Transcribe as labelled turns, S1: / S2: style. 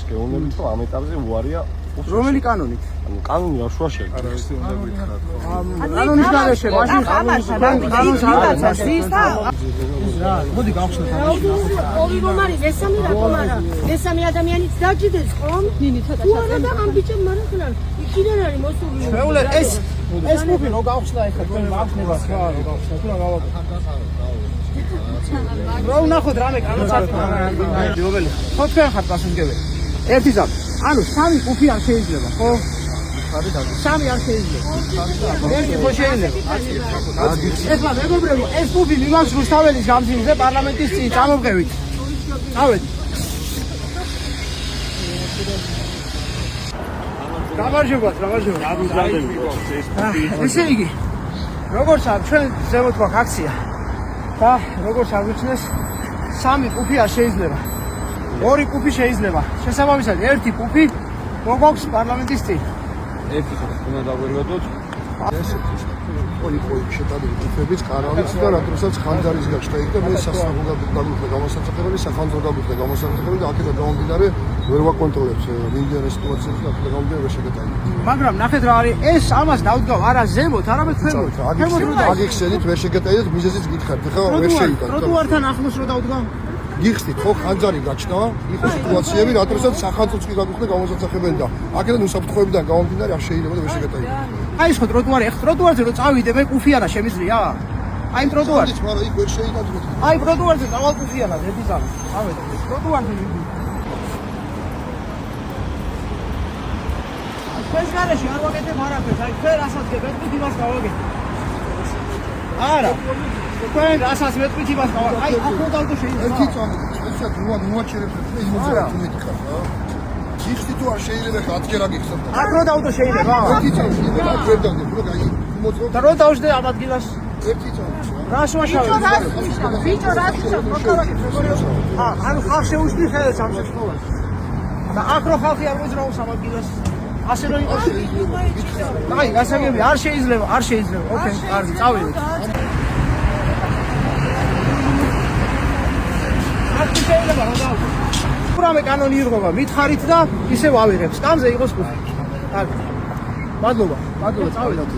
S1: გეუბნებით, რომ ამ ეტაპზე უარია
S2: რომელი კანონით?
S1: ანუ კანონი არ შუაში არის.
S3: არასდროს უნდა გითხრათ.
S2: კანონის გარეშე, მაშინ კანონს მოდი გავხსნათ ამაში.
S4: ორი რომ არის ესამი რატომ არა? ესამი ადამიანიც დაჯდეს ხომ? ნინი ცოტა ჩაწერე. თუ არა და ამ ბიჭამ მარახნან იქიდან არის მოსული.
S2: შეულე ეს მოფი რო გავხსნა ეხლა თქვენ გავხსნებას რა რო გავხსნა თუ რა გავაკეთე. რა ვნახოთ რამე კანონს არ რომელი? ხო თქვენ ხართ პასუხისმგებელი. ერთი ზამი. ანუ სამი კუფი არ შეიძლება, ხო? სამი არ შეიძლება. ერთი ხო შეიძლება. ეხლა მეგობრებო, ეს კუფი მიმავს რუსთაველის გამძიმზე პარლამენტის წინ წამოვყევით. წავედი. გამარჯობათ. ესე იგი, როგორც არ ჩვენ ზემოთ გვაქვს აქცია და როგორც აღიჩნეს, სამი კუფი არ შეიძლება. ორი კუფი შეიძლება. შესაბამისად, ერთი კუფი მოგვაქვს პარლამენტის წინ.
S1: ერთი უნდა დავერვადოთ.
S3: პოლიტიკოი შეტანილი კუფების კარალის და რატოსაც ხანძარის გაჩნდა იქ და მე სასამართლო გამოსაცდელი გამოსაცდელი და აქედან გამომდინარე ვერ ვაკონტროლებს მიმდინარე სიტუაციებს და აქედან გამომდინარე ვერ შეგეტანით.
S2: მაგრამ ნახეთ რა არის, ეს ამას დავდგავ არა ზემოთ, არამედ ქვემოთ.
S3: აგიხსენით ვერ შეგეტანით, მიზეზიც გითხარით, ხა ვერ შეიტანთ.
S2: ტროტუართან ახლოს რო დავდგავ.
S3: გიხსნით ხო ხანძარი გაჩნდა, იყო სიტუაციები, რატოსაც სახელმწიფოც კი გაგუხდა გამოსაცდელი და აქედან უსაფრთხოებიდან გამომდინარე არ შეიძლება და ვერ შეგეტანით.
S2: აი ეს ხო ტროტუარი, ეხლა ტროტუარზე რო წავიდე, მე კუფი არა შემიძლია? აი ტროტუარი.
S3: მაგრამ იქ ვერ შეიტანთ.
S2: აი ტროტუარზე დავალ კუფი არა, ერთი ზამი. ავედი. ტროტუარზე მიდი. ეს გარეშე არ ვაკეთებ არაფერს, აი თქვენ რასაც გეტყვით იმას გავაკეთე. არა. თქვენ რასაც მეტყვით იმას გავაკეთე. აი აქ რო დავდო შეიძლება.
S3: ერთი წამი, შეიძლება მოაჩერებს და იმოძრავთ უმეტი ხარ, რა. გიხსნით თუ არ შეიძლება ხა 10 ჯერ აგიხსნათ.
S2: აქ რო დავდო შეიძლება.
S3: ერთი წამი, აქ ვერ დავდე, რო გაი იმოძრავთ.
S2: და რო დავждე ამ ადგილას.
S3: ერთი წამი.
S2: რა შემაშავე?
S4: ბიჭო რა
S2: ანუ ხალხ შეუშლი ხელს ამ შემთხვევაში. და აქ რო ხალხი არ მოძრაობს ამ ადგილას. ასე რომ იყოს. აი, გასაგები არ შეიძლება. ოკეი, კარგი, წავიდეთ. აქ შეიძლება რა დავო. რამე კანონი ირღვევა, მითხარით და ისევ ავიღებ. სკამზე იყოს კუფი. კარგი. მადლობა, წავიდეთ.